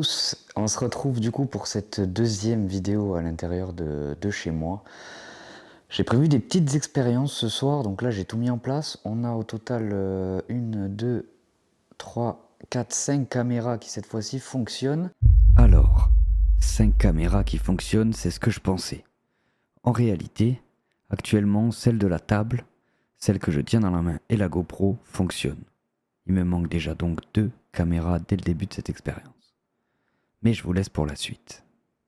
tous, on se retrouve du coup pour cette deuxième vidéo à l'intérieur de chez moi. J'ai prévu des petites expériences ce soir, donc là j'ai tout mis en place. On a au total 1, 2, 3, 4, 5 caméras qui cette fois-ci fonctionnent. Alors, 5 caméras qui fonctionnent, c'est ce que je pensais. En réalité, actuellement, celle de la table, celle que je tiens dans la main et la GoPro fonctionnent. Il me manque déjà donc 2 caméras dès le début de cette expérience. Mais je vous laisse pour la suite.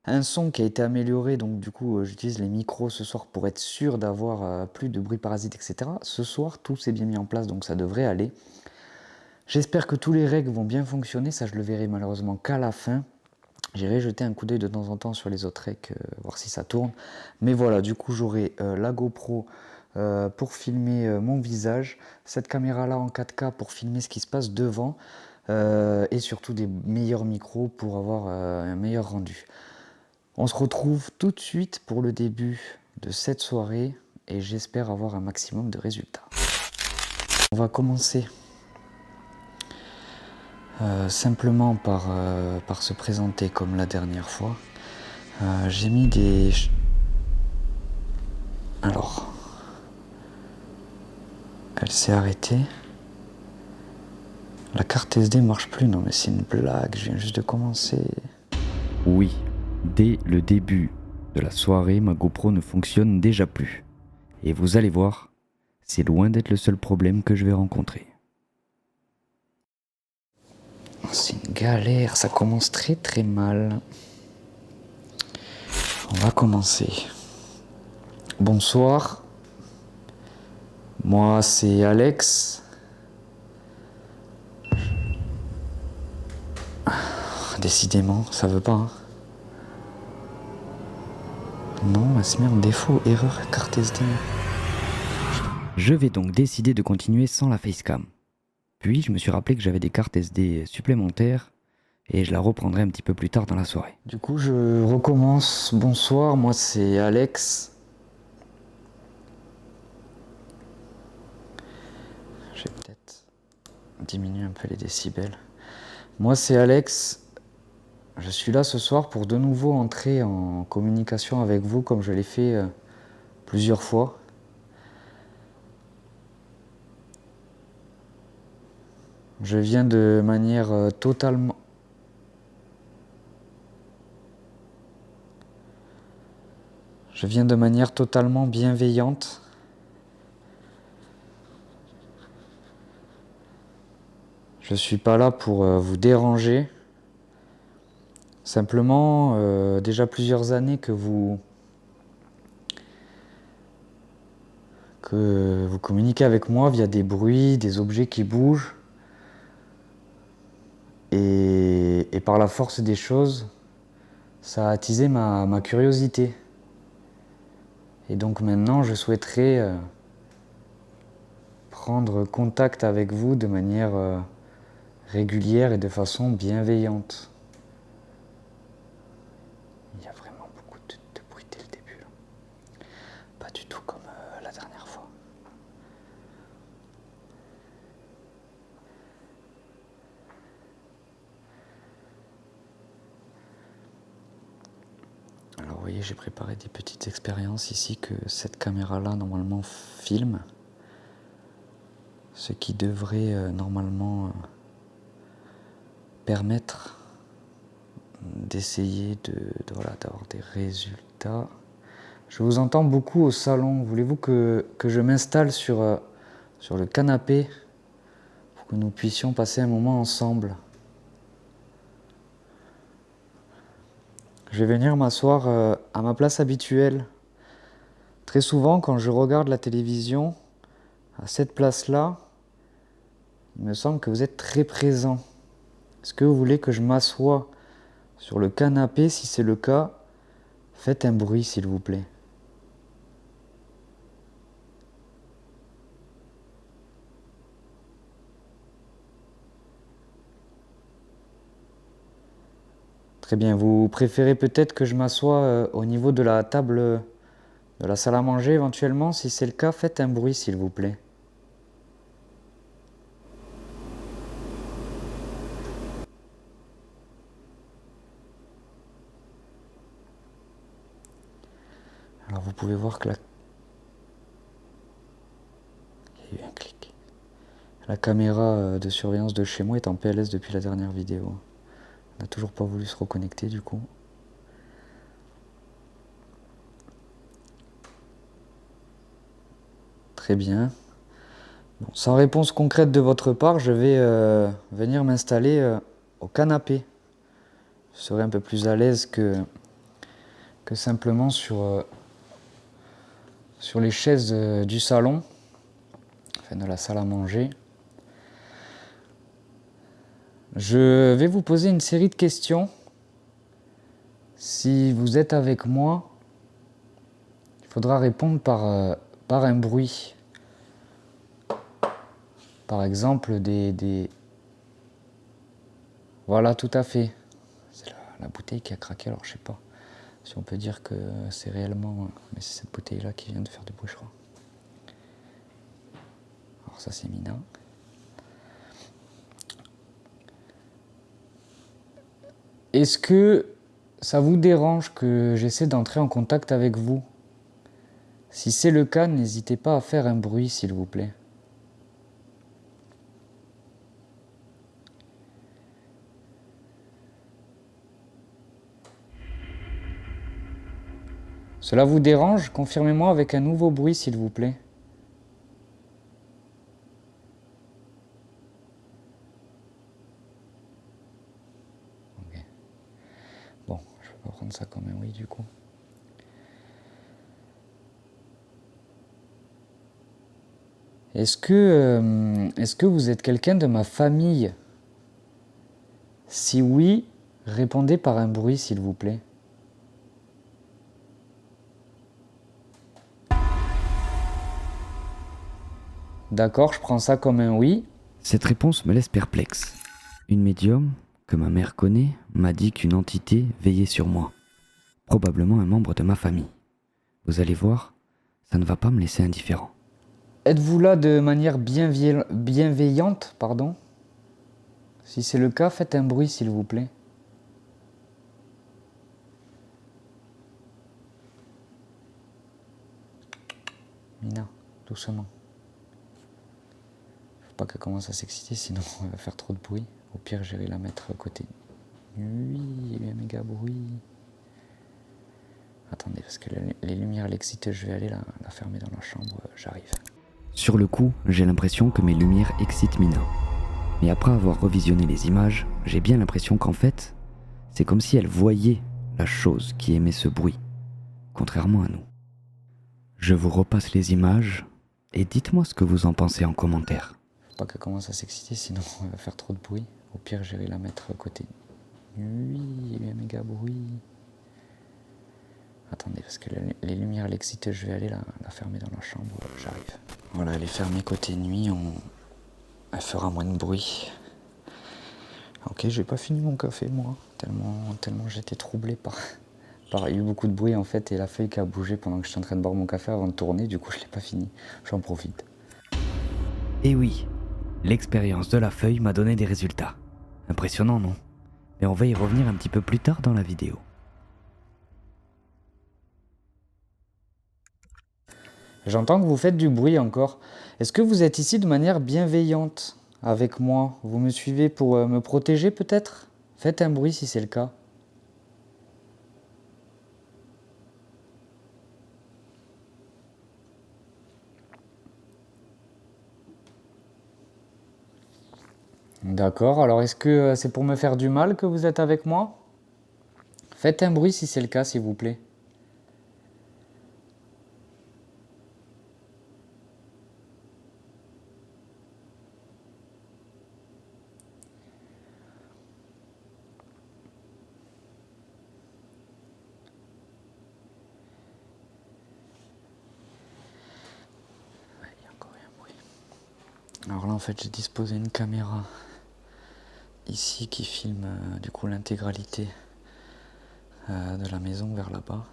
Un son qui a été amélioré, donc du coup j'utilise les micros ce soir pour être sûr d'avoir plus de bruit parasite, etc. Ce soir tout s'est bien mis en place, donc ça devrait aller. J'espère que tous les règles vont bien fonctionner, ça je le verrai malheureusement qu'à la fin. J'irai jeter un coup d'œil de temps en temps sur les autres règles, voir si ça tourne. Mais voilà, du coup j'aurai la GoPro pour filmer mon visage, cette caméra là en 4K pour filmer ce qui se passe devant, et surtout des meilleurs micros pour avoir un meilleur rendu. On se retrouve tout de suite pour le début de cette soirée et j'espère avoir un maximum de résultats. On va commencer simplement par se présenter comme la dernière fois. J'ai mis des... Alors, elle s'est arrêtée. La carte SD marche plus, non mais c'est une blague, je viens juste de commencer. Oui, dès le début de la soirée, ma GoPro ne fonctionne déjà plus. Et vous allez voir, c'est loin d'être le seul problème que je vais rencontrer. C'est une galère, ça commence très très mal. On va commencer. Bonsoir. Moi c'est Alex. Décidément, ça veut pas. Hein. Non, elle se met en défaut, erreur carte SD. Je vais donc décider de continuer sans la facecam. Puis je me suis rappelé que j'avais des cartes SD supplémentaires et je la reprendrai un petit peu plus tard dans la soirée. Du coup, je recommence. Bonsoir, moi c'est Alex. Je vais peut-être diminuer un peu les décibels. Moi c'est Alex. Je suis là ce soir pour de nouveau entrer en communication avec vous comme je l'ai fait plusieurs fois. Je viens de manière totalement... Je viens de manière totalement bienveillante. Je suis pas là pour vous déranger. Simplement, déjà plusieurs années que vous communiquez avec moi via des bruits, des objets qui bougent. Et par la force des choses, ça a attisé ma curiosité. Et donc maintenant, je souhaiterais prendre contact avec vous de manière régulière et de façon bienveillante. Il y a vraiment beaucoup de bruit dès le début. Là. Pas du tout comme la dernière fois. Alors vous voyez, j'ai préparé des petites expériences ici que cette caméra-là normalement filme. Ce qui devrait normalement permettre d'essayer d'avoir des résultats. Je vous entends beaucoup au salon. Voulez-vous que je m'installe sur le canapé pour que nous puissions passer un moment ensemble? Je vais venir m'asseoir à ma place habituelle. Très souvent, quand je regarde la télévision, à cette place-là, il me semble que vous êtes très présent. Est-ce que vous voulez que je m'assoie sur le canapé? Si c'est le cas, faites un bruit s'il vous plaît. Très bien, vous préférez peut-être que je m'assoie au niveau de la table de la salle à manger éventuellement? Si c'est le cas, faites un bruit s'il vous plaît. pouvez voir que il y a eu un clic. La caméra de surveillance de chez moi est en PLS depuis la dernière vidéo. On n'a toujours pas voulu se reconnecter du coup. Très bien. Bon, sans réponse concrète de votre part, je vais venir m'installer au canapé. Je serai un peu plus à l'aise que simplement sur les chaises du salon, enfin de la salle à manger. Je vais vous poser une série de questions. Si vous êtes avec moi, il faudra répondre par un bruit. Par exemple, Voilà, tout à fait. C'est la bouteille qui a craqué, alors je sais pas si on peut dire que c'est réellement... Mais c'est cette bouteille-là qui vient de faire du bruit, je crois. Alors ça, c'est Mina. Est-ce que ça vous dérange que j'essaie d'entrer en contact avec vous? Si c'est le cas, n'hésitez pas à faire un bruit, s'il vous plaît. Cela vous dérange? Confirmez-moi avec un nouveau bruit, s'il vous plaît. Ok. Bon, je vais pas prendre ça comme un oui, du coup. Est-ce que vous êtes quelqu'un de ma famille? Si oui, répondez par un bruit, s'il vous plaît. D'accord, je prends ça comme un oui. Cette réponse me laisse perplexe. Une médium, que ma mère connaît, m'a dit qu'une entité veillait sur moi. Probablement un membre de ma famille. Vous allez voir, ça ne va pas me laisser indifférent. Êtes-vous là de manière bienveillante, pardon? Si c'est le cas, faites un bruit, s'il vous plaît. Mina, doucement. Faut pas qu'elle commence à s'exciter, sinon elle va faire trop de bruit. Au pire, j'irai la mettre côté nuit, il y a eu un méga bruit. Attendez, parce que les lumières l'excitent, je vais aller la fermer dans la chambre, j'arrive. Sur le coup, j'ai l'impression que mes lumières excitent Mina. Mais après avoir revisionné les images, j'ai bien l'impression qu'en fait, c'est comme si elle voyait la chose qui émet ce bruit, contrairement à nous. Je vous repasse les images et dites-moi ce que vous en pensez en commentaire. Faut pas qu'elle commence à s'exciter, sinon elle va faire trop de bruit. Au pire, j'irai la mettre côté nuit, il y a eu un méga bruit. Attendez, parce que les lumières l'excitent, je vais aller la fermer dans la chambre, j'arrive. Voilà, elle est fermée côté nuit, elle fera moins de bruit. Ok, j'ai pas fini mon café, moi, tellement j'étais troublé par... Il y a eu beaucoup de bruit en fait, et la feuille qui a bougé pendant que j'étais en train de boire mon café avant de tourner, du coup je l'ai pas fini, j'en profite. Et oui, l'expérience de la feuille m'a donné des résultats. Impressionnant, non? Mais on va y revenir un petit peu plus tard dans la vidéo. J'entends que vous faites du bruit encore. Est-ce que vous êtes ici de manière bienveillante avec moi? Vous me suivez pour me protéger peut-être? Faites un bruit si c'est le cas. D'accord, alors est-ce que c'est pour me faire du mal que vous êtes avec moi? Faites un bruit si c'est le cas, s'il vous plaît. Il y a encore un bruit. Alors là, en fait, j'ai disposé une caméra ici qui filme du coup l'intégralité de la maison vers là-bas.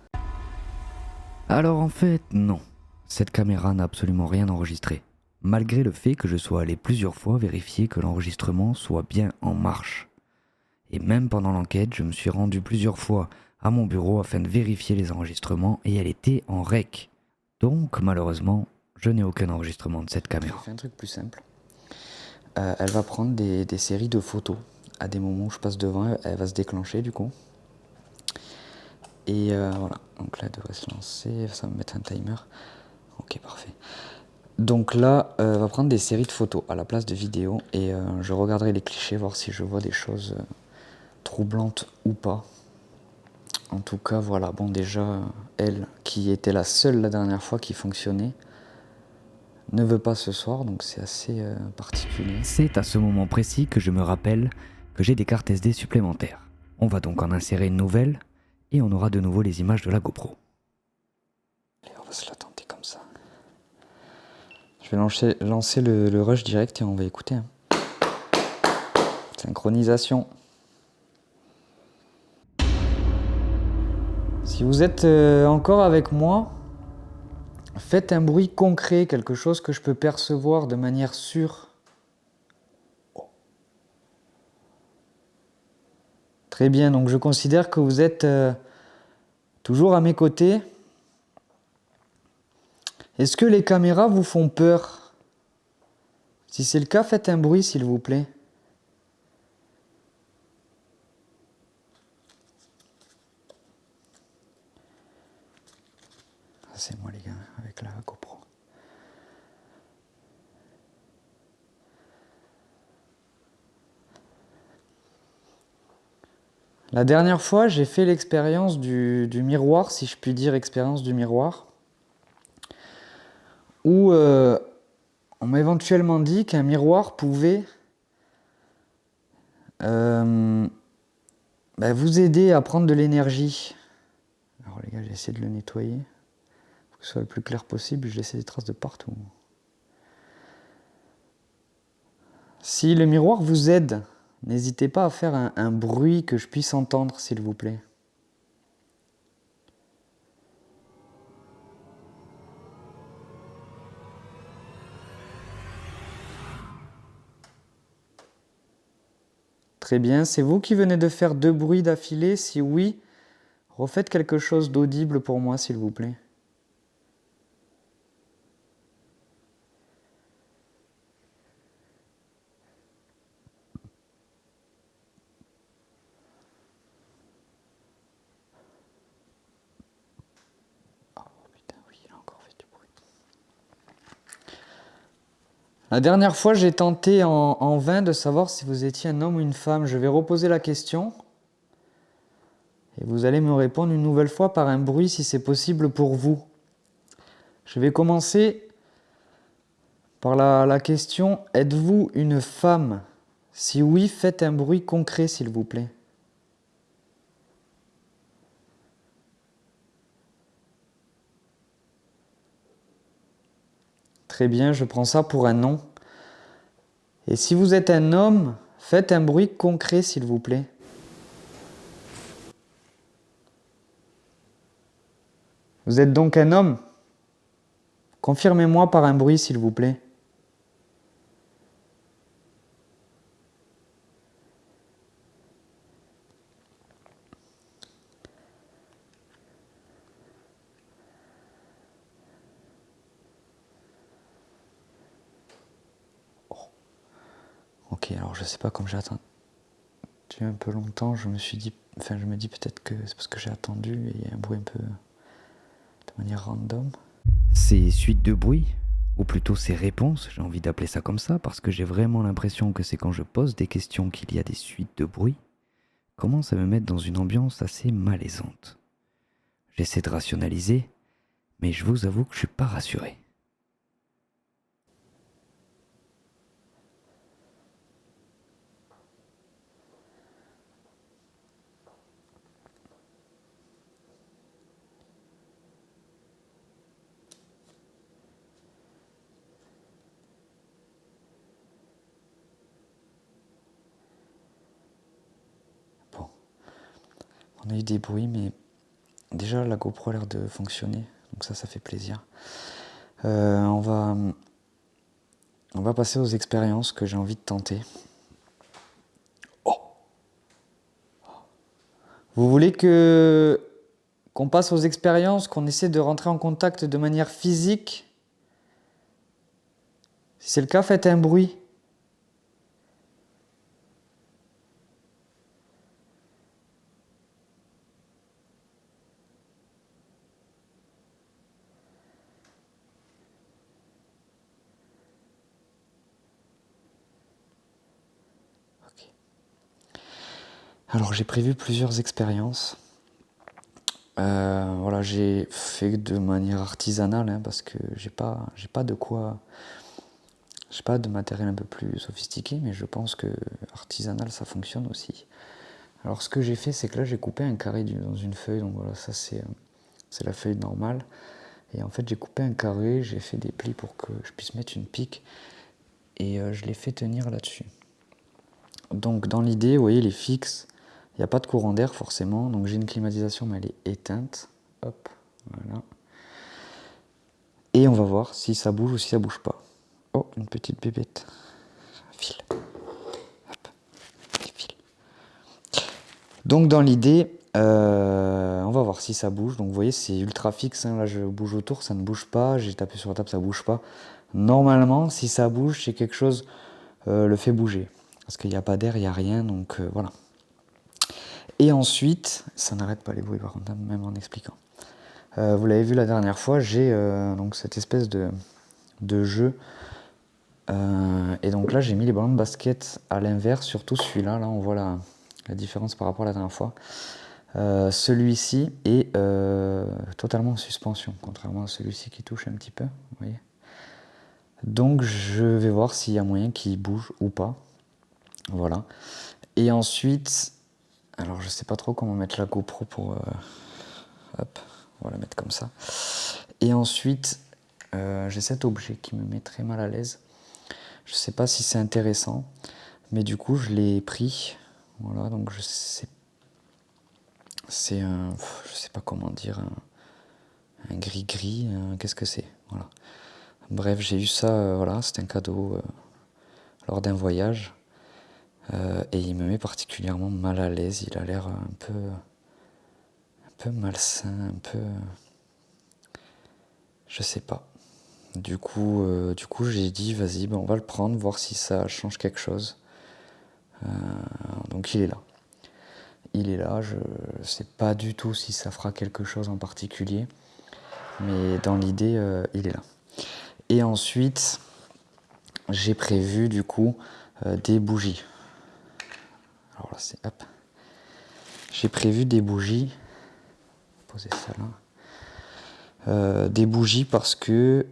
Alors en fait, non. Cette caméra n'a absolument rien enregistré, malgré le fait que je sois allé plusieurs fois vérifier que l'enregistrement soit bien en marche. Et même pendant l'enquête, je me suis rendu plusieurs fois à mon bureau afin de vérifier les enregistrements et elle était en rec. Donc malheureusement, je n'ai aucun enregistrement de cette caméra. J'ai fait un truc plus simple. Elle va prendre des séries de photos. À des moments où je passe devant, elle va se déclencher du coup. Et voilà, donc là elle devrait se lancer, ça va me mettre un timer. Ok, parfait. Donc là, elle va prendre des séries de photos à la place de vidéos et je regarderai les clichés, voir si je vois des choses troublantes ou pas. En tout cas, voilà, bon déjà, elle, qui était la seule la dernière fois qui fonctionnait, ne veut pas ce soir, donc c'est assez particulier. C'est à ce moment précis que je me rappelle que j'ai des cartes SD supplémentaires. On va donc en insérer une nouvelle et on aura de nouveau les images de la GoPro. Allez, on va se la tenter comme ça. Je vais lancer le rush direct et on va écouter. Hein. Synchronisation. Si vous êtes encore avec moi, faites un bruit concret, quelque chose que je peux percevoir de manière sûre. Très bien, donc je considère que vous êtes toujours à mes côtés. Est-ce que les caméras vous font peur? Si c'est le cas, faites un bruit s'il vous plaît. C'est moi les gars, avec la GoPro. La dernière fois, j'ai fait l'expérience du miroir, si je puis dire expérience du miroir, où on m'a éventuellement dit qu'un miroir pouvait vous aider à prendre de l'énergie. Alors les gars, j'ai essayé de le nettoyer pour que ce soit le plus clair possible. Je laissais des traces de partout. Si le miroir vous aide, n'hésitez pas à faire un bruit que je puisse entendre, s'il vous plaît. Très bien, c'est vous qui venez de faire 2 bruits d'affilée. Si oui, refaites quelque chose d'audible pour moi, s'il vous plaît. Oh putain, oui, il a encore fait du bruit. La dernière fois, j'ai tenté en vain de savoir si vous étiez un homme ou une femme. Je vais reposer la question. Et vous allez me répondre une nouvelle fois par un bruit si c'est possible pour vous. Je vais commencer par la question, êtes-vous une femme? Si oui, faites un bruit concret s'il vous plaît. Très bien, je prends ça pour un non. Et si vous êtes un homme, faites un bruit concret s'il vous plaît. Vous êtes donc un homme? Confirmez-moi par un bruit s'il vous plaît. Ok, alors je sais pas, comme j'ai attendu un peu longtemps, je me dis peut-être que c'est parce que j'ai attendu et il y a un bruit un peu de manière random. Ces suites de bruits, ou plutôt ces réponses, j'ai envie d'appeler ça comme ça, parce que j'ai vraiment l'impression que c'est quand je pose des questions qu'il y a des suites de bruits, commencent à me mettre dans une ambiance assez malaisante. J'essaie de rationaliser, mais je vous avoue que je suis pas rassuré. Bon, on a eu des bruits, mais déjà la GoPro a l'air de fonctionner, donc ça fait plaisir. On va passer aux expériences que j'ai envie de tenter. Oh! Vous voulez qu'on passe aux expériences, qu'on essaie de rentrer en contact de manière physique? Si c'est le cas, faites un bruit. Ok. Alors j'ai prévu plusieurs expériences. Voilà, j'ai fait de manière artisanale hein, parce que j'ai pas de quoi. J'ai pas de matériel un peu plus sophistiqué, mais je pense que artisanal ça fonctionne aussi. Alors ce que j'ai fait, c'est que là j'ai coupé un carré dans une feuille, donc voilà, ça c'est la feuille normale. Et en fait j'ai coupé un carré, j'ai fait des plis pour que je puisse mettre une pique et je l'ai fait tenir là-dessus. Donc dans l'idée, vous voyez, il est fixe, il n'y a pas de courant d'air forcément, donc j'ai une climatisation mais elle est éteinte. Hop, voilà. Et on va voir si ça bouge ou si ça bouge pas. Oh, une petite bébête. Un fil. Hop, petit fil. Donc dans l'idée, on va voir si ça bouge. Donc vous voyez, c'est ultra fixe. Hein. Là, je bouge autour, ça ne bouge pas. J'ai tapé sur la table, ça bouge pas. Normalement, si ça bouge, c'est quelque chose le fait bouger. Parce qu'il n'y a pas d'air, il n'y a rien. Donc voilà. Et ensuite, ça n'arrête pas les bruits par contre, même en expliquant. Vous l'avez vu la dernière fois, j'ai donc cette espèce de jeu. Et donc là, j'ai mis les ballons de basket à l'inverse, surtout celui-là. Là, on voit la différence par rapport à la dernière fois. Celui-ci est totalement en suspension, contrairement à celui-ci qui touche un petit peu. Vous voyez. Donc, je vais voir s'il y a moyen qu'il bouge ou pas. Voilà. Et ensuite, alors je sais pas trop comment mettre la GoPro pour. Hop, on va la mettre comme ça. Et ensuite, j'ai cet objet qui me met très mal à l'aise. Je sais pas si c'est intéressant, mais du coup je l'ai pris. Voilà, donc c'est je sais pas comment dire, un gris-gris, qu'est-ce que c'est? Voilà. Bref, j'ai eu ça, voilà, c'est un cadeau lors d'un voyage. Et il me met particulièrement mal à l'aise, il a l'air un peu malsain, un peu. Je sais pas. Du coup j'ai dit, vas-y, ben on va le prendre, voir si ça change quelque chose. Donc il est là. Il est là, je sais pas du tout si ça fera quelque chose en particulier, mais dans l'idée, il est là. Et ensuite, j'ai prévu du coup des bougies. Alors là, c'est hop. J'ai prévu des bougies. Poser ça là. Des bougies parce que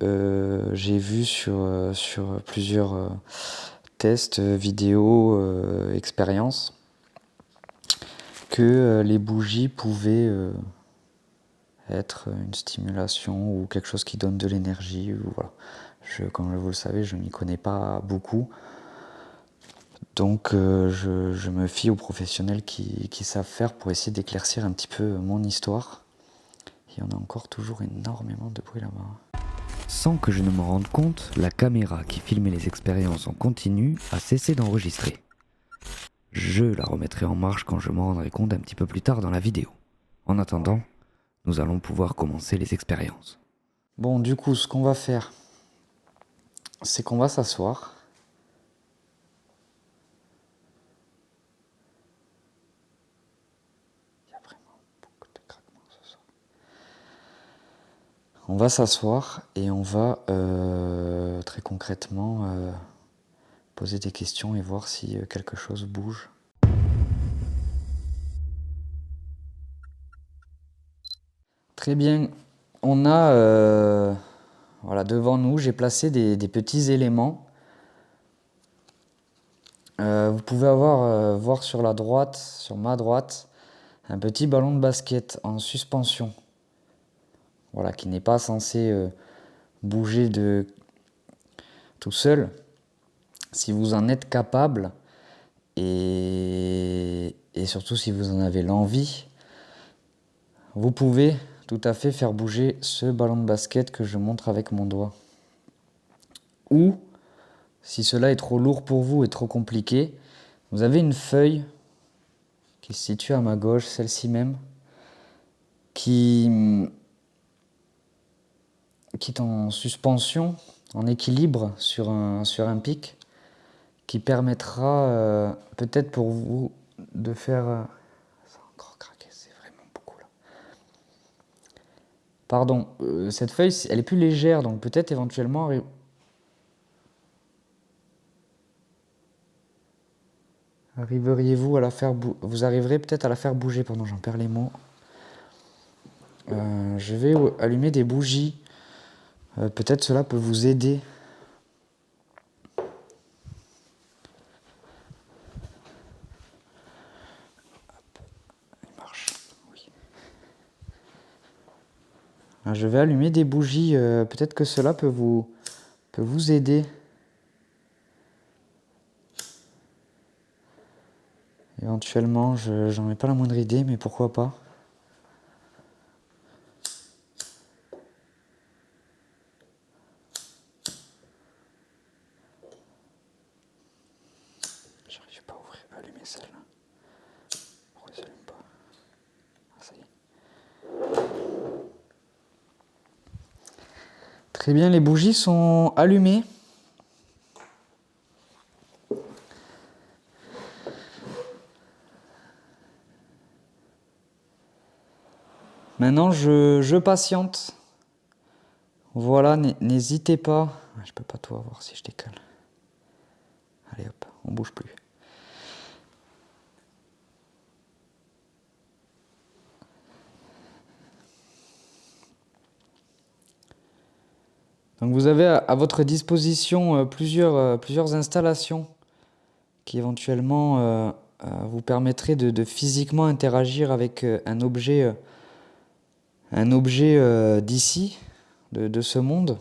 j'ai vu sur plusieurs tests, vidéos, expériences que les bougies pouvaient être une stimulation ou quelque chose qui donne de l'énergie. Voilà. Comme vous le savez, je ne m'y connais pas beaucoup. Donc je me fie aux professionnels qui savent faire pour essayer d'éclaircir un petit peu mon histoire. Il y en a encore toujours énormément de bruit là-bas. Sans que je ne me rende compte, la caméra qui filmait les expériences en continu a cessé d'enregistrer. Je la remettrai en marche quand je m'en rendrai compte un petit peu plus tard dans la vidéo. En attendant, nous allons pouvoir commencer les expériences. Bon, du coup, ce qu'on va faire, c'est qu'on va s'asseoir. Il y a vraiment beaucoup de craquements ce soir. On va s'asseoir et on va très concrètement poser des questions et voir si quelque chose bouge. Très bien, on a voilà, devant nous, j'ai placé des petits éléments. Vous pouvez voir sur la droite, sur ma droite, un petit ballon de basket en suspension. Voilà, qui n'est pas censé bouger tout seul. Si vous en êtes capable, et surtout si vous en avez l'envie, vous pouvez tout à fait faire bouger ce ballon de basket que je montre avec mon doigt. Ou, si cela est trop lourd pour vous et trop compliqué, vous avez une feuille qui se situe à ma gauche, celle-ci même, qui est en suspension, en équilibre sur un pic, qui permettra peut-être pour vous de faire... ça a encore craqué, c'est vraiment beaucoup là. Pardon, cette feuille, elle est plus légère, donc peut-être éventuellement... Arriveriez-vous à la faire vous arriverez peut-être à la faire bouger, pardon, j'en perds les mots. Je vais allumer des bougies. Peut-être cela peut vous aider. Il marche, oui. Je vais allumer des bougies. Peut-être que cela peut vous aider. Éventuellement, j'en ai pas la moindre idée, mais pourquoi pas. J'arrive pas à allumer celle-là. Pourquoi ça s'allume pas? Ah, ça y est. Très bien, les bougies sont allumées. Maintenant, je patiente. Voilà, n'hésitez pas. Je peux pas tout avoir si je décale. Allez hop, on bouge plus. Donc vous avez à votre disposition plusieurs installations qui éventuellement vous permettraient de physiquement interagir avec un objet d'ici, de ce monde.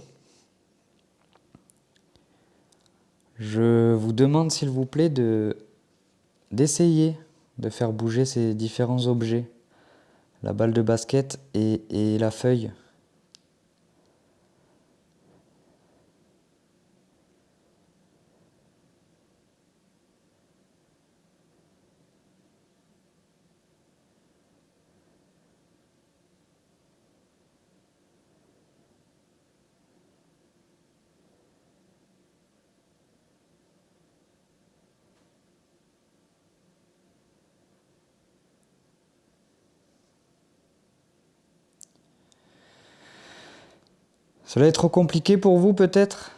Je vous demande s'il vous plaît d'essayer de faire bouger ces différents objets, la balle de basket et la feuille. Cela est trop compliqué pour vous peut-être ?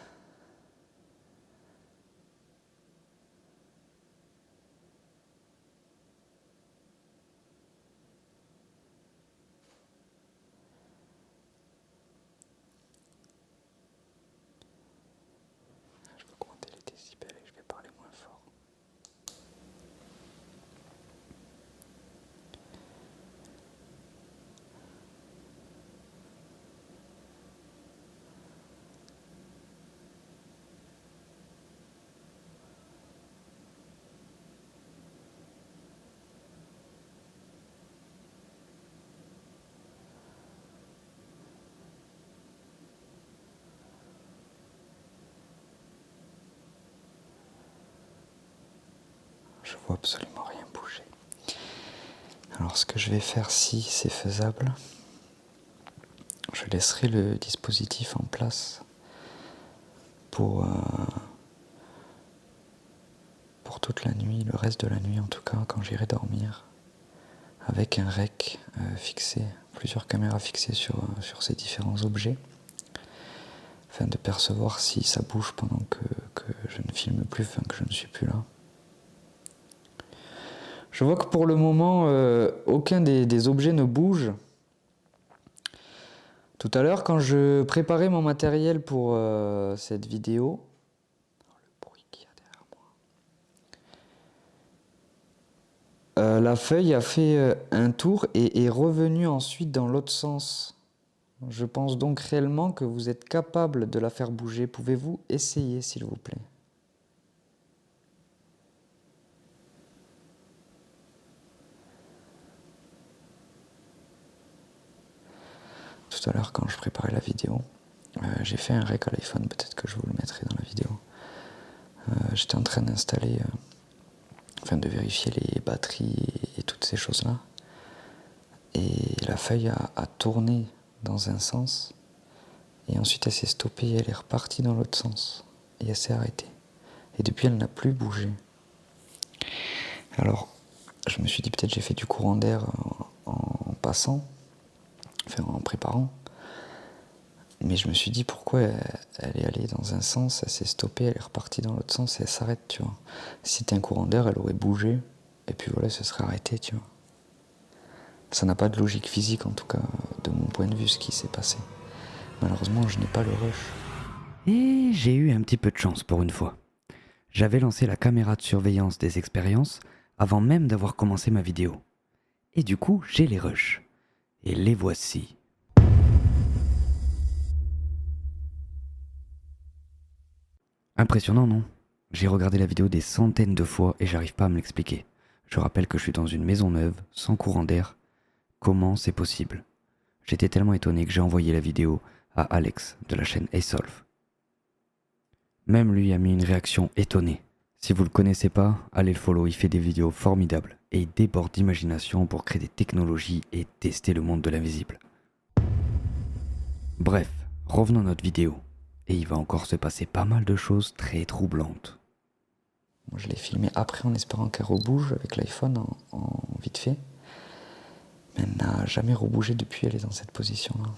Je vais augmenter les décibels et je vais parler moins fort. Je vois absolument rien bouger. Alors ce que je vais faire, si c'est faisable, je laisserai le dispositif en place pour toute la nuit, le reste de la nuit en tout cas, quand j'irai dormir, avec un rec fixé, plusieurs caméras fixées sur ces différents objets, afin de percevoir si ça bouge pendant que je ne filme plus, enfin que je ne suis plus là. Je vois que pour le moment, aucun des objets ne bouge. Tout à l'heure, quand je préparais mon matériel pour cette vidéo, le bruit qu'il y a derrière moi, la feuille a fait un tour et est revenue ensuite dans l'autre sens. Je pense donc réellement que vous êtes capable de la faire bouger. Pouvez-vous essayer, s'il vous plaît ? Tout à l'heure, quand je préparais la vidéo, j'ai fait un rec à l'iPhone, peut-être que je vous le mettrai dans la vidéo. J'étais en train d'installer enfin de vérifier les batteries et toutes ces choses-là. Et la feuille a tourné dans un sens, et ensuite elle s'est stoppée et elle est repartie dans l'autre sens. Et elle s'est arrêtée. Et depuis, elle n'a plus bougé. Alors, je me suis dit peut-être j'ai fait du courant d'air en passant, enfin en préparant. Mais je me suis dit pourquoi elle est allée dans un sens, elle s'est stoppée, elle est repartie dans l'autre sens et elle s'arrête, tu vois. Si c'était un courant d'air, elle aurait bougé, et puis voilà, elle se serait arrêtée, tu vois. Ça n'a pas de logique physique, en tout cas, de mon point de vue, ce qui s'est passé. Malheureusement, je n'ai pas le rush. Et j'ai eu un petit peu de chance pour une fois. J'avais lancé la caméra de surveillance des expériences avant même d'avoir commencé ma vidéo. Et du coup, j'ai les rushs. Et les voici. Impressionnant, non? J'ai regardé la vidéo des centaines de fois et j'arrive pas à me l'expliquer. Je rappelle que je suis dans une maison neuve, sans courant d'air. Comment c'est possible? J'étais tellement étonné que j'ai envoyé la vidéo à Alex de la chaîne Asolve. Même lui a mis une réaction étonnée. Si vous le connaissez pas, allez le follow, il fait des vidéos formidables et il déborde d'imagination pour créer des technologies et tester le monde de l'invisible. Bref, revenons à notre vidéo. Et il va encore se passer pas mal de choses très troublantes. Moi, je l'ai filmée après en espérant qu'elle rebouge avec l'iPhone en vite fait. Mais elle n'a jamais rebougé depuis, elle est dans cette position-là.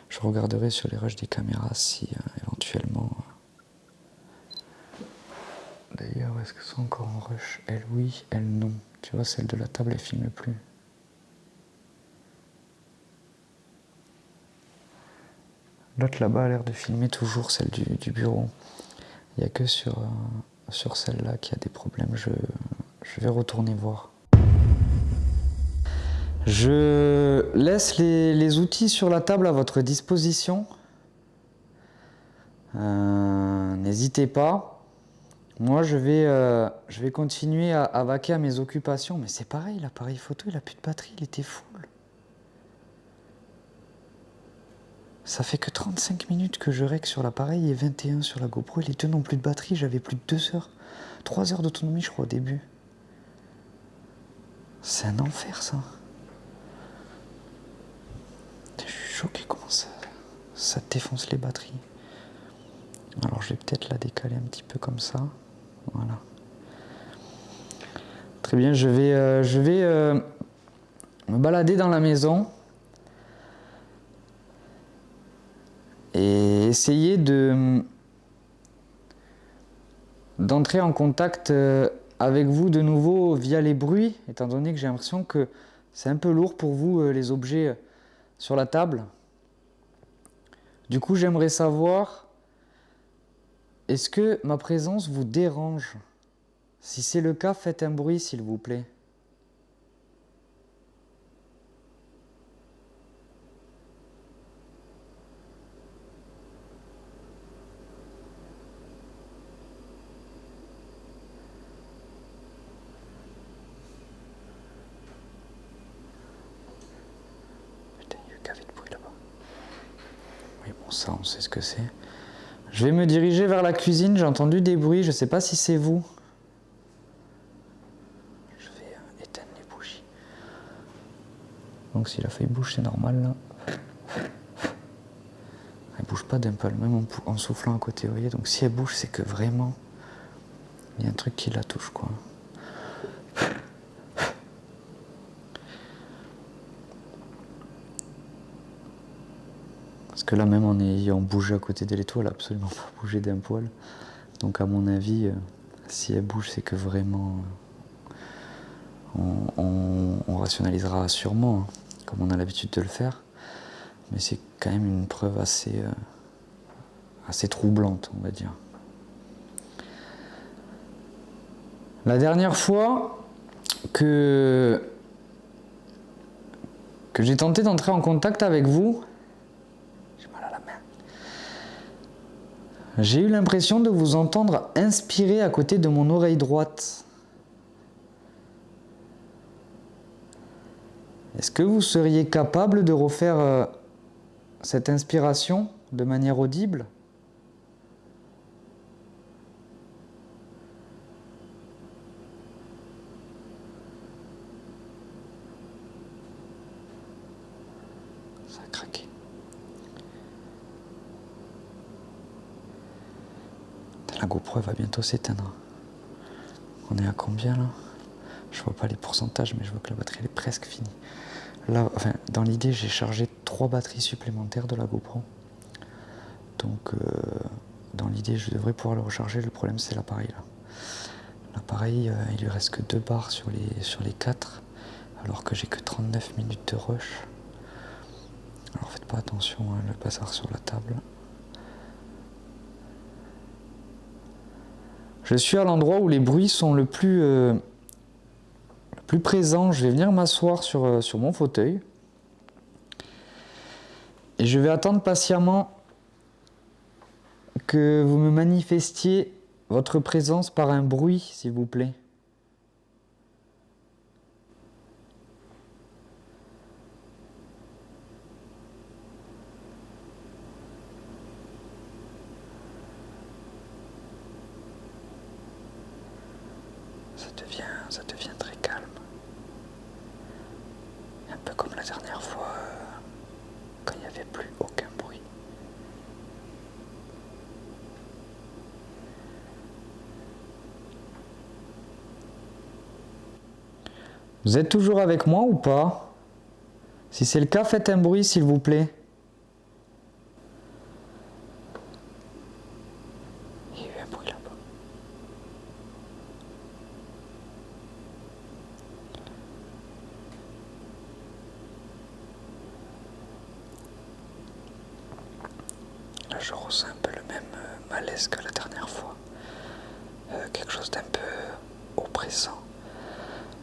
Je regarderai sur les rushs des caméras si éventuellement... D'ailleurs, est-ce que c'est encore en rush? Elle oui, elle non. Tu vois, celle de la table, elle filme plus. L'autre là-bas a l'air de filmer toujours, celle du bureau. Il n'y a que sur celle-là qu'il y a des problèmes. Je vais retourner voir. Je laisse les outils sur la table à votre disposition. N'hésitez pas. Moi, je vais continuer à vaquer à mes occupations. Mais c'est pareil, l'appareil photo, il n'a plus de batterie, il était full. Ça fait que 35 minutes que je règle sur l'appareil et 21 sur la GoPro. Et les deux n'ont plus de batterie, j'avais plus de 2 heures. 3 heures d'autonomie, je crois, au début. C'est un enfer, ça. Je suis choqué comment ça défonce les batteries. Alors je vais peut-être la décaler un petit peu comme ça. Voilà. Très bien, je vais me balader dans la maison et essayer d'entrer en contact avec vous de nouveau via les bruits, étant donné que j'ai l'impression que c'est un peu lourd pour vous les objets sur la table. Du coup, j'aimerais savoir, est-ce que ma présence vous dérange? Si c'est le cas, faites un bruit s'il vous plaît. Putain, il y a eu qu'avec de bruit là-bas. Oui, bon, ça, on sait ce que c'est. Je vais me diriger vers la cuisine, j'ai entendu des bruits, je ne sais pas si c'est vous. Je vais éteindre les bougies. Donc si la feuille bouge, c'est normal là. Elle bouge pas d'un poil, même en soufflant à côté, vous voyez. Donc si elle bouge, c'est que vraiment, il y a un truc qui la touche, quoi. Parce que là, même en ayant bougé à côté de l'étoile, elle n'a absolument pas bougé d'un poil. Donc à mon avis, si elle bouge, c'est que vraiment, on rationalisera sûrement, hein, comme on a l'habitude de le faire. Mais c'est quand même une preuve assez troublante, on va dire. La dernière fois que j'ai tenté d'entrer en contact avec vous, j'ai mal à la main. J'ai eu l'impression de vous entendre inspirer à côté de mon oreille droite. Est-ce que vous seriez capable de refaire cette inspiration de manière audible ? La GoPro va bientôt s'éteindre. On est à combien là? Je vois pas les pourcentages, mais je vois que la batterie elle est presque finie. Là, enfin, dans l'idée, j'ai chargé 3 batteries supplémentaires de la GoPro. Donc, dans l'idée, je devrais pouvoir le recharger. Le problème, c'est l'appareil là. L'appareil, il lui reste que 2 barres sur les 4, alors que j'ai que 39 minutes de rush. Alors faites pas attention, hein, le bazar sur la table. Je suis à l'endroit où les bruits sont le plus présents. Je vais venir m'asseoir sur mon fauteuil. Et je vais attendre patiemment que vous me manifestiez votre présence par un bruit, s'il vous plaît. Ça devient très calme. Un peu comme la dernière fois, quand il n'y avait plus aucun bruit. Vous êtes toujours avec moi ou pas? Si c'est le cas, faites un bruit, s'il vous plaît. Il y a eu un bruit là-bas. Là, je ressens un peu le même malaise que la dernière fois. Quelque chose d'un peu oppressant.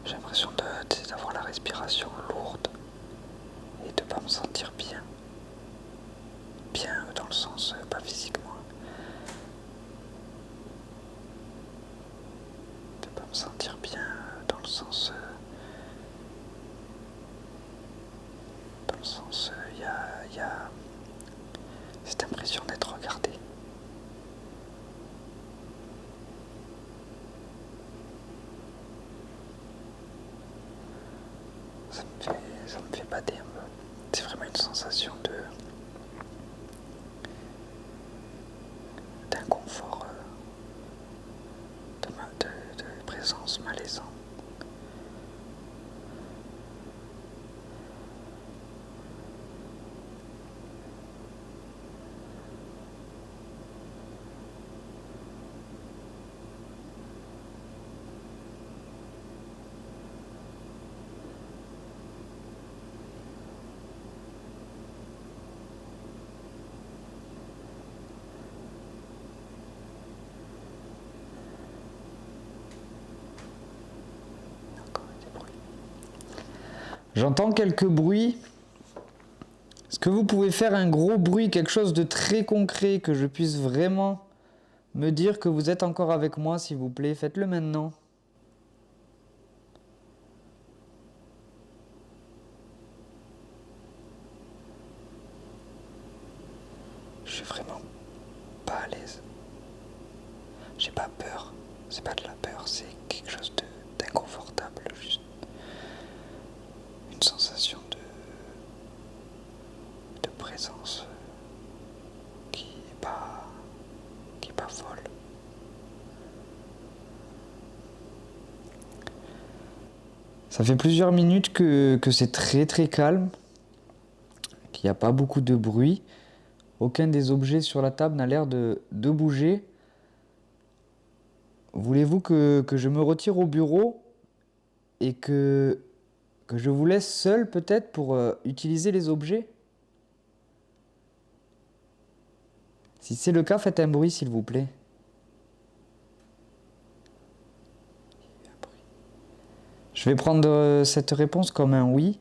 J'ai l'impression d'avoir la respiration lourde et de ne pas me sentir bien. Bien dans le sens, pas physiquement. De ne pas me sentir bien dans le sens... il y a cette impression d'être regardé. Ça me fait bader un peu. C'est vraiment une sensation d'inconfort, de présence malaisante. J'entends quelques bruits. Est-ce que vous pouvez faire un gros bruit, quelque chose de très concret, que je puisse vraiment me dire que vous êtes encore avec moi, s'il vous plaît? Faites-le maintenant. Je suis vraiment pas à l'aise. J'ai pas peur. C'est pas de la peur, c'est quelque chose d'inconfortable, juste. Une sensation de présence qui est pas folle. Ça fait plusieurs minutes que c'est très très calme, qu'il n'y a pas beaucoup de bruit. Aucun des objets sur la table n'a l'air de bouger. Voulez-vous que je me retire au bureau et que je vous laisse seul peut-être pour utiliser les objets? Si c'est le cas, faites un bruit s'il vous plaît. Je vais prendre cette réponse comme un oui.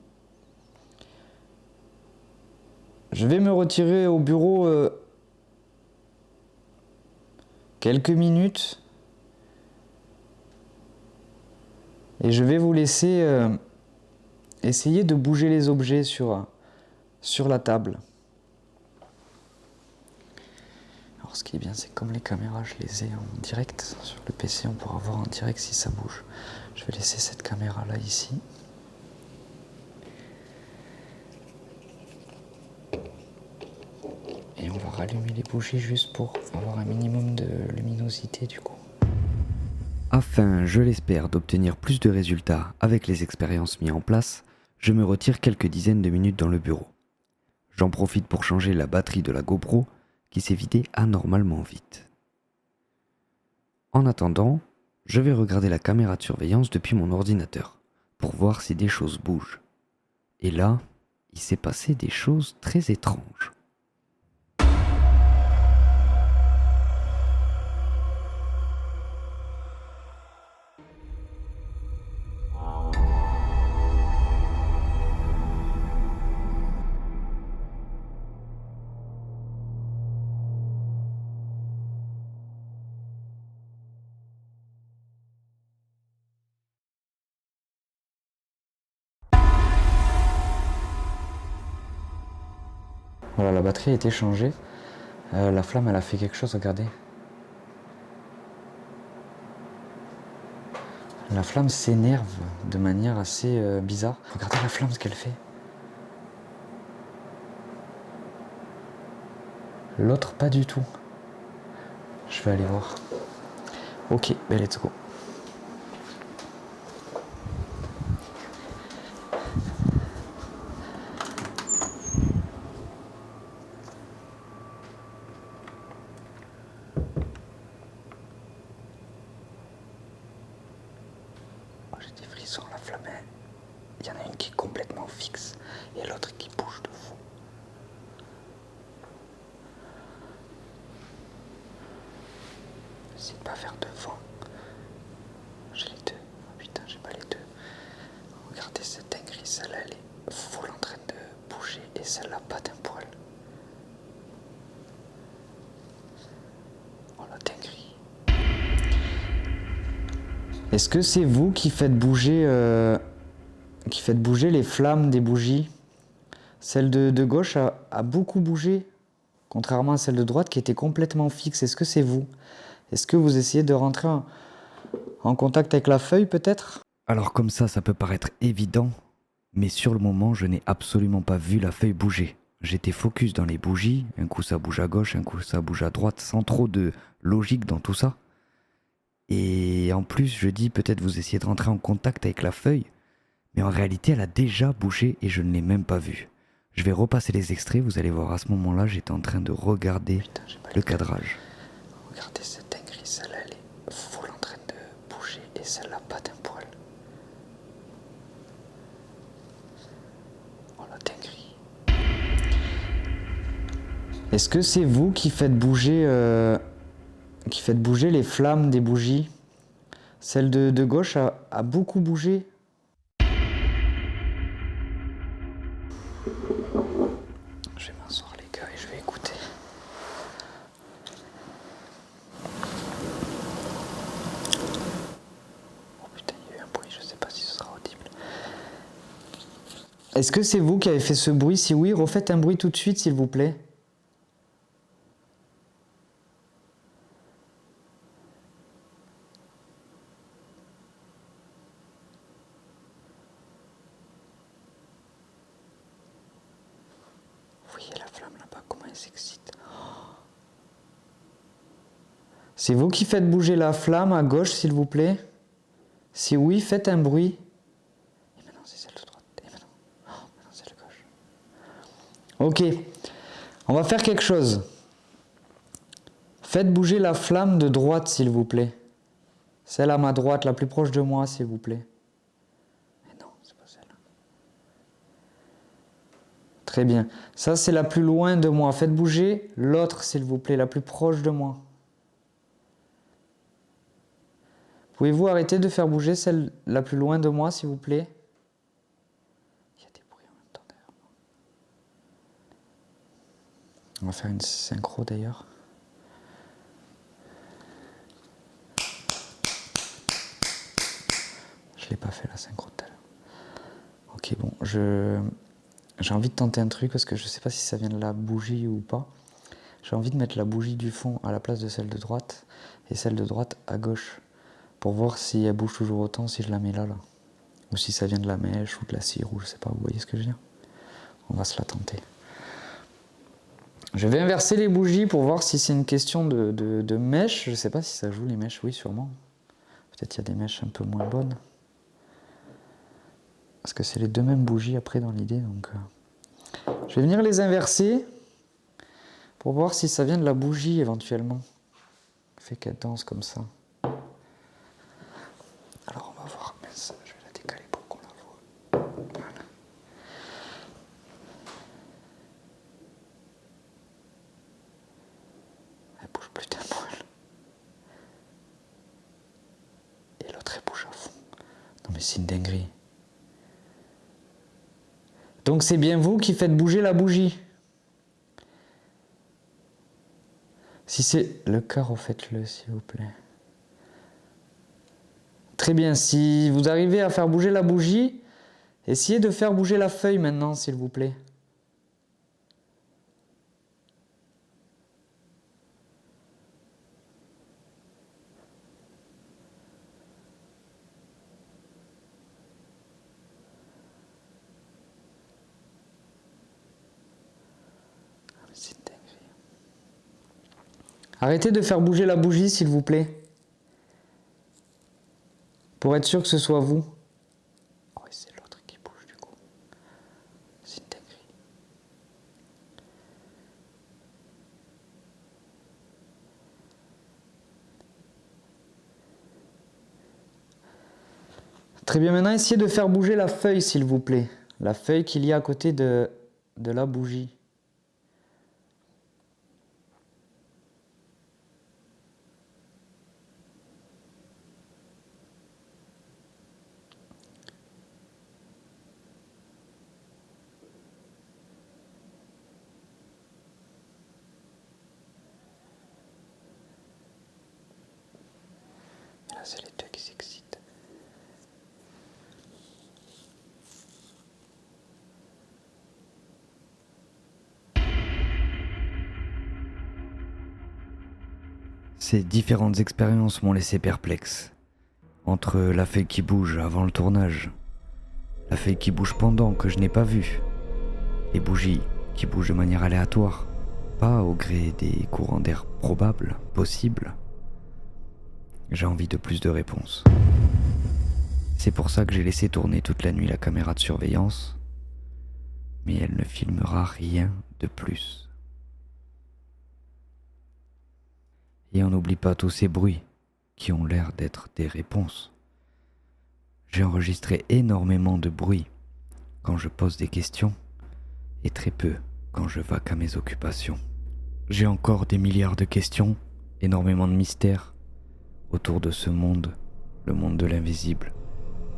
Je vais me retirer au bureau quelques minutes et je vais vous laisser essayer de bouger les objets sur la table. Alors ce qui est bien, c'est que comme les caméras, je les ai en direct sur le PC, on pourra voir en direct si ça bouge. Je vais laisser cette caméra là ici. Et on va rallumer les bougies juste pour avoir un minimum de luminosité du coup. Afin, je l'espère, d'obtenir plus de résultats avec les expériences mises en place, je me retire quelques dizaines de minutes dans le bureau. J'en profite pour changer la batterie de la GoPro qui s'est vidée anormalement vite. En attendant, je vais regarder la caméra de surveillance depuis mon ordinateur pour voir si des choses bougent. Et là, il s'est passé des choses très étranges. Voilà, la batterie a été changée. La flamme, elle a fait quelque chose, regardez. La flamme s'énerve de manière assez bizarre. Regardez la flamme, ce qu'elle fait. L'autre, pas du tout. Je vais aller voir. Ok, ben let's go. Oh, j'ai des frissons, la flamme. Il y en a une qui est complètement fixe et l'autre qui bouge de fou. J'essaie de pas faire de vent. J'ai les deux. Oh putain, j'ai pas les deux. Regardez cette dinguerie, celle-là elle est full en train de bouger et celle-là pas d'un poil. Oh la dinguerie. Est-ce que c'est vous qui faites bouger les flammes des bougies? Celle de gauche a beaucoup bougé, contrairement à celle de droite qui était complètement fixe. Est-ce que c'est vous? Est-ce que vous essayez de rentrer en contact avec la feuille peut-être? Alors comme ça peut paraître évident, mais sur le moment, je n'ai absolument pas vu la feuille bouger. J'étais focus dans les bougies, un coup ça bouge à gauche, un coup ça bouge à droite, sans trop de logique dans tout ça. Et en plus, je dis peut-être vous essayez de rentrer en contact avec la feuille, mais en réalité, elle a déjà bougé et je ne l'ai même pas vue. Je vais repasser les extraits, vous allez voir à ce moment-là, j'étais en train de regarder Putain, j'ai pas le les deux. cadrage. Regardez cette dinguerie, celle-là elle est full en train de bouger et celle-là pas d'un poil. Oh la dinguerie. Est-ce que c'est vous qui faites bouger les flammes des bougies? Celle de gauche a beaucoup bougé. Je vais m'asseoir les gars et je vais écouter. Oh putain, il y a eu un bruit, je sais pas si ce sera audible. Est-ce que c'est vous qui avez fait ce bruit? Si oui, refaites un bruit tout de suite s'il vous plaît. Vous voyez la flamme là-bas, comment elle s'excite. C'est vous qui faites bouger la flamme à gauche s'il vous plaît? Si oui, faites un bruit. Et maintenant c'est celle de droite. Et maintenant, maintenant c'est celle de gauche. Ok, on va faire quelque chose. Faites bouger la flamme de droite s'il vous plaît. Celle à ma droite, la plus proche de moi s'il vous plaît. Mais non, c'est pas celle-là. Très bien. Ça c'est la plus loin de moi. Faites bouger l'autre s'il vous plaît, la plus proche de moi. Pouvez-vous arrêter de faire bouger celle la plus loin de moi s'il vous plaît? Il y a des bruits en même temps derrière moi. On va faire une synchro d'ailleurs. Je l'ai pas fait la synchro tout à l'heure. Ok, bon, j'ai envie de tenter un truc parce que je sais pas si ça vient de la bougie ou pas. J'ai envie de mettre la bougie du fond à la place de celle de droite et celle de droite à gauche pour voir si elle bouge toujours autant si je la mets là. Ou si ça vient de la mèche ou de la cire ou je sais pas, vous voyez ce que je veux dire? On va se la tenter. Je vais inverser les bougies pour voir si c'est une question de mèches. Je sais pas si ça joue les mèches, oui sûrement. Peut-être qu'il y a des mèches un peu moins bonnes. Parce que c'est les deux mêmes bougies après dans l'idée. Donc, je vais venir les inverser pour voir si ça vient de la bougie éventuellement. Fait qu'elle danse comme ça. Alors on va voir. Mince, je vais la décaler pour qu'on la voit. Voilà. Elle bouge plus d'un poil. Et l'autre elle bouge à fond. Non mais c'est une dinguerie. Donc c'est bien vous qui faites bouger la bougie. Si c'est le carreau, faites-le s'il vous plaît. Très bien, si vous arrivez à faire bouger la bougie, essayez de faire bouger la feuille maintenant s'il vous plaît. C'est dingue. Arrêtez de faire bouger la bougie, s'il vous plaît. Pour être sûr que ce soit vous. Oh, c'est l'autre qui bouge du coup. C'est une dinguerie. Très bien, maintenant essayez de faire bouger la feuille, s'il vous plaît. La feuille qu'il y a à côté de la bougie. Là, c'est les deux qui s'excitent. Ces différentes expériences m'ont laissé perplexe. Entre la feuille qui bouge avant le tournage, la feuille qui bouge pendant que je n'ai pas vu, les bougies qui bougent de manière aléatoire, pas au gré des courants d'air probables, possibles. J'ai envie de plus de réponses. C'est pour ça que j'ai laissé tourner toute la nuit la caméra de surveillance, mais elle ne filmera rien de plus. Et on n'oublie pas tous ces bruits qui ont l'air d'être des réponses. J'ai enregistré énormément de bruit quand je pose des questions et très peu quand je vaque à mes occupations. J'ai encore des milliards de questions, énormément de mystères autour de ce monde, le monde de l'invisible,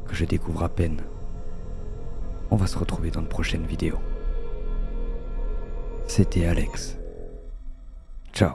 que je découvre à peine. On va se retrouver dans de prochaines vidéos. C'était Alex. Ciao.